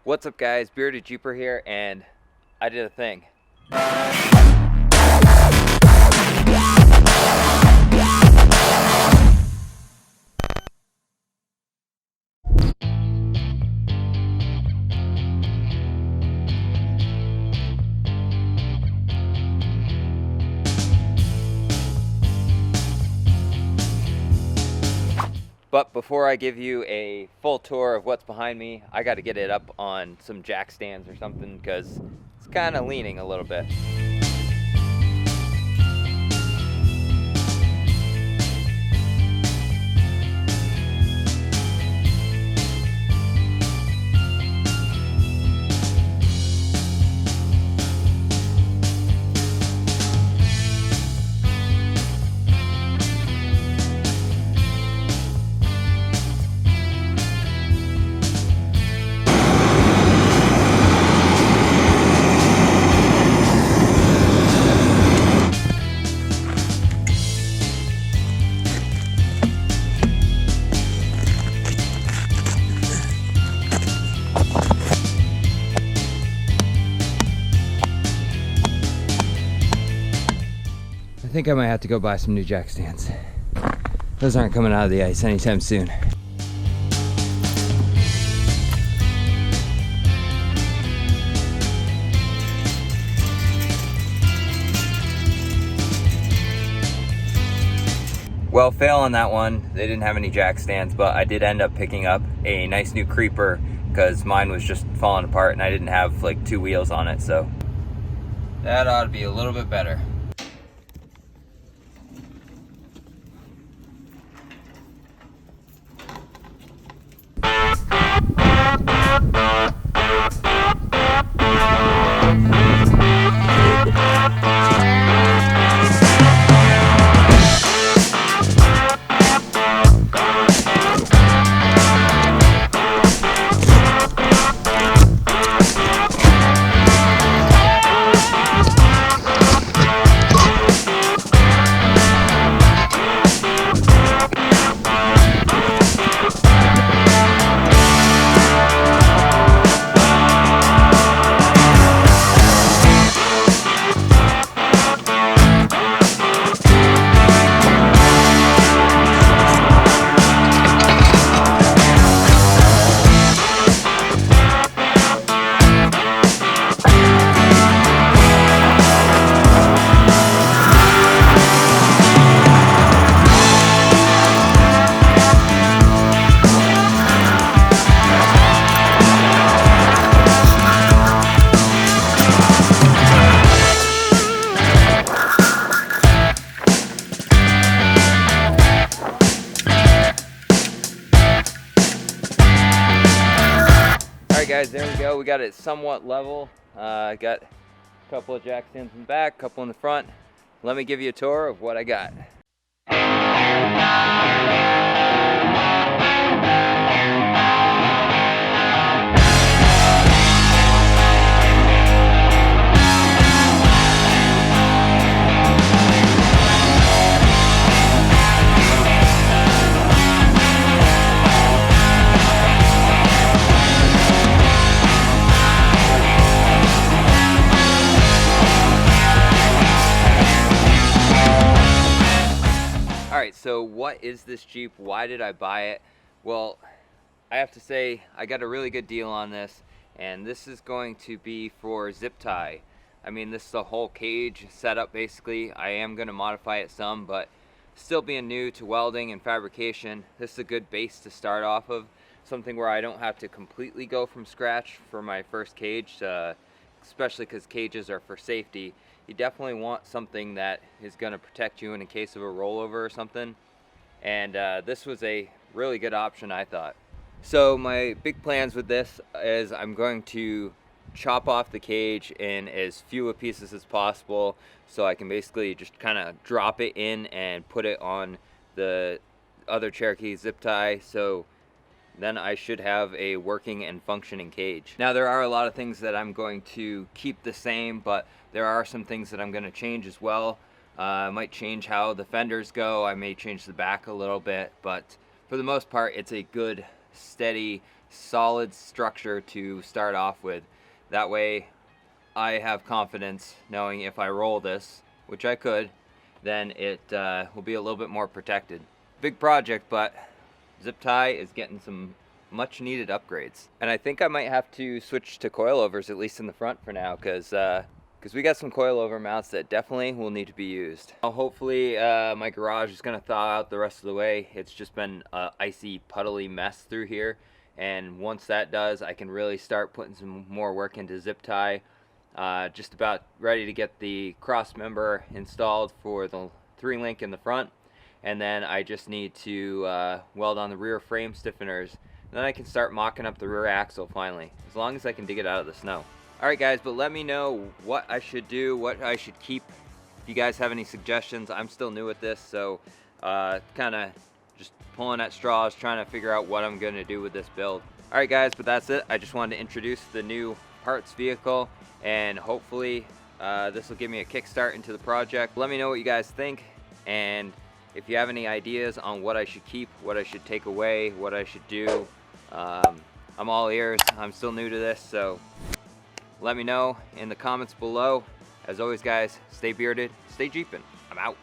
What's up guys, Bearded Jeeper here, and I did a thing. But before I give you a full tour of what's behind me, I got to get it up on some jack stands or something because it's kind of leaning a little bit. I think I might have to go buy some new jack stands. Those aren't coming out of the ice anytime soon. Well, fail on that one. They didn't have any jack stands, but I did end up picking up a nice new creeper because mine was just falling apart and I didn't have like two wheels on it, so that ought to be a little bit better. Alright guys, there we go. We got it somewhat level. Got a couple of jack stands in the back, a couple in the front. Let me give you a tour of what I got. Alright, so what is this Jeep? Why did I buy it? Well, I have to say I got a really good deal on this, and this is going to be for ZipTie. I mean, this is the whole cage setup basically. I am going to modify it some, but still being new to welding and fabrication, this is a good base to start off of. Something where I don't have to completely go from scratch for my first cage, especially because cages are for safety. You definitely want something that is going to protect you in case of a rollover or something, and this was a really good option, I thought. So my big plans with this is I'm going to chop off the cage in as few pieces as possible, so I can basically just kind of drop it in and put it on the other Cherokee ZipTie, so then I should have a working and functioning cage. Now there are a lot of things that I'm going to keep the same, but there are some things that I'm going to change as well. I might change how the fenders go, I may change the back a little bit, but for the most part it's a good, steady, solid structure to start off with. That way I have confidence knowing if I roll this, which I could, then it will be a little bit more protected. Big project, but ZipTie is getting some much needed upgrades. And I think I might have to switch to coilovers, at least in the front for now, because we got some coilover mounts that definitely will need to be used. Hopefully my garage is going to thaw out the rest of the way. It's just been an icy, puddly mess through here, and once that does, I can really start putting some more work into ZipTie. Just about ready to get the cross member installed for the 3-link in the front, and then I just need to weld on the rear frame stiffeners, and then I can start mocking up the rear axle finally, as long as I can dig it out of the snow. Alright guys, but let me know what I should do, what I should keep. If you guys have any suggestions, I'm still new at this, so kind of just pulling at straws, trying to figure out what I'm going to do with this build. Alright guys, but that's it. I just wanted to introduce the new parts vehicle, and hopefully this will give me a kickstart into the project. Let me know what you guys think, and if you have any ideas on what I should keep, what I should take away, what I should do, I'm all ears. I'm still new to this, so let me know in the comments below. As always guys, stay bearded, stay Jeepin'. I'm out.